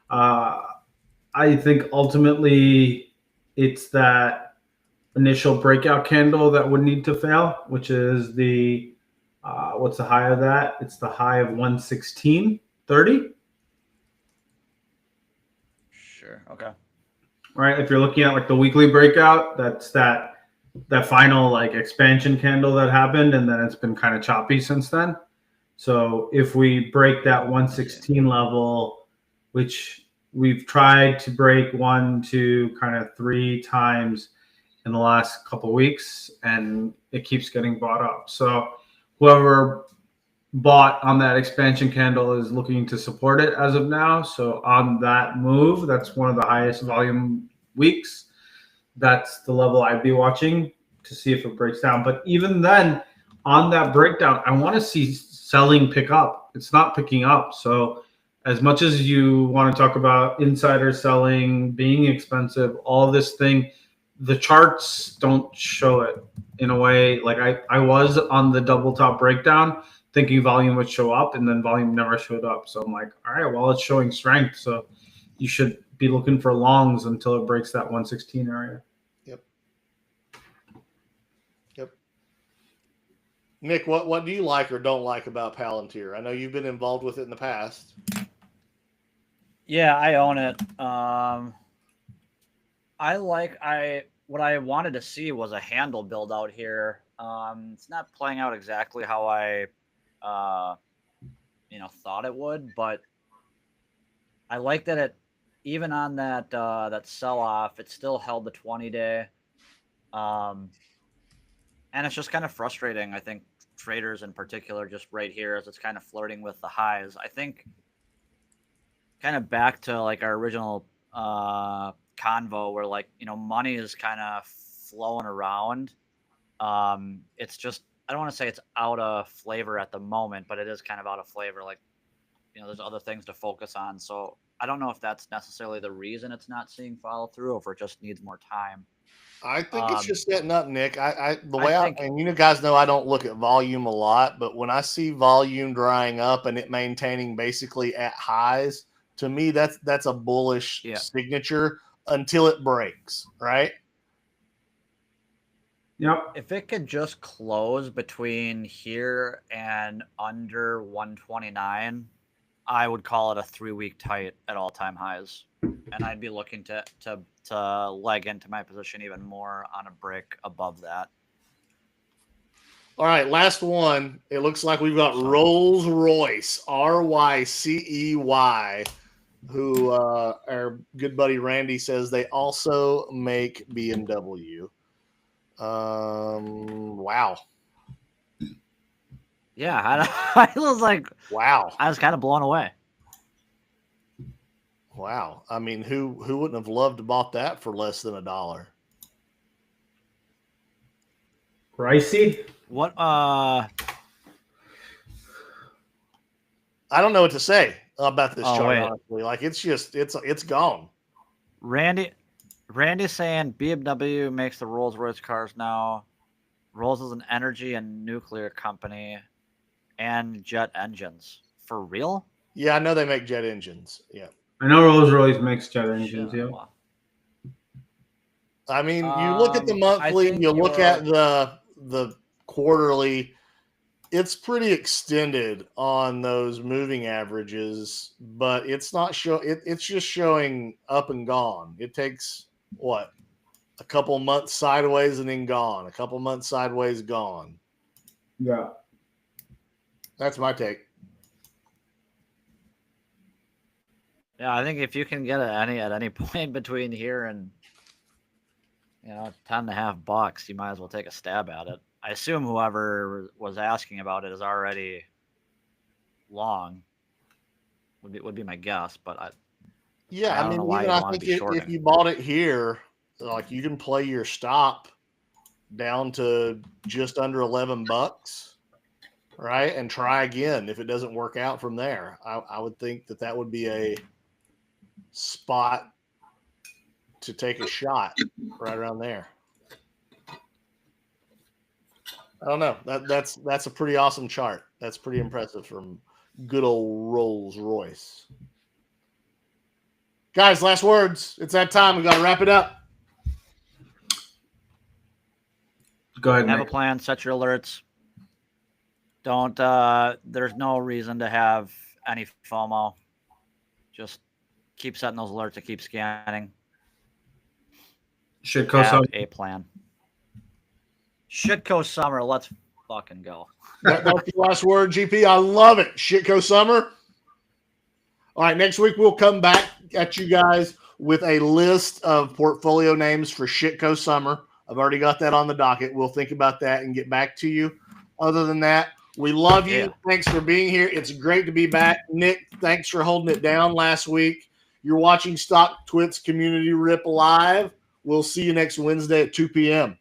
I think ultimately it's that initial breakout candle that would need to fail, which is the what's the high of that? It's the high of 116.30. Sure. Okay. Right. If you're looking at like the weekly breakout, that's that final like expansion candle that happened, and then it's been kind of choppy since then. So if we break that 116 level, which we've tried to break 1, 2, kind of 3 times in the last couple of weeks, and it keeps getting bought up. So whoever bought on that expansion candle is looking to support it as of now. So on that move, that's one of the highest volume weeks. That's the level I'd be watching to see if it breaks down. But even then, on that breakdown, I want to see selling pick up. It's not picking up. So as much as you want to talk about insider selling, being expensive, all this thing, the charts don't show it in a way. Like I was on the double top breakdown thinking volume would show up, and then volume never showed up. So I'm like, all right, well, it's showing strength. So you should be looking for longs until it breaks that 116 area. Yep. Nick, what do you like or don't like about Palantir? I know you've been involved with it in the past. Yeah, I own it. What I wanted to see was a handle build out here. It's not playing out exactly how I thought it would, but I like that it, even on that sell off, it still held the 20-day. And it's just kind of frustrating, I think, traders in particular, just right here as it's kind of flirting with the highs. I think kind of back to like our original convo where like, money is kind of flowing around. It's just, I don't want to say it's out of flavor at the moment, but it is kind of out of flavor. Like, there's other things to focus on. So I don't know if that's necessarily the reason it's not seeing follow through, or if it just needs more time. I think it's just setting up, Nick. And you guys know I don't look at volume a lot, but when I see volume drying up and it maintaining basically at highs, to me that's a bullish signature until it breaks, right? Yep. If it could just close between here and under 129, I would call it a 3-week tight at all-time highs, and I'd be looking to leg into my position even more on a break above that. All right, last one. It looks like we've got Royce, RYCEY, who our good buddy Randy says they also make BMW. Wow. Yeah, I was like, wow. I was kind of blown away. Wow. I mean, who wouldn't have loved to bought that for less than $1? Pricey? What? I don't know what to say about this chart, honestly. Like, it's gone. Randy's saying BMW makes the Rolls-Royce cars now. Rolls is an energy and nuclear company and jet engines. For real? Yeah, I know they make jet engines. Yeah. I know Rolls-Royce makes jet engines, yeah. Wow. I mean, you look at the monthly, you look at the quarterly, it's pretty extended on those moving averages, but it's not it's just showing up and gone. It takes what? A couple months sideways and then gone. A couple months sideways, gone. Yeah. That's my take. Yeah, I think if you can get at any point between here and $10.50. You might as well take a stab at it. I assume whoever was asking about it is already long. Would be my guess, but I don't know why even you'd I want to think be if shorting. you bought it here, like you can play your stop down to just under $11, right, and try again if it doesn't work out from there. I would think that would be a spot to take a shot right around there. I don't know. That's a pretty awesome chart. That's pretty impressive from good old Rolls Royce. Guys, last words. It's that time. We got to wrap it up. Go ahead. Have a plan. Set your alerts. Don't. There's no reason to have any FOMO. Just keep setting those alerts and keep scanning. Shitco Summer. A plan. Shitco Summer. Let's fucking go. That's the last word, GP. I love it. Shitco Summer. All right, next week we'll come back at you guys with a list of portfolio names for Shitco Summer. I've already got that on the docket. We'll think about that and get back to you. Other than that, we love you. Yeah. Thanks for being here. It's great to be back. Nick, thanks for holding it down last week. You're watching Stocktwits Community Rip Live. We'll see you next Wednesday at 2 p.m.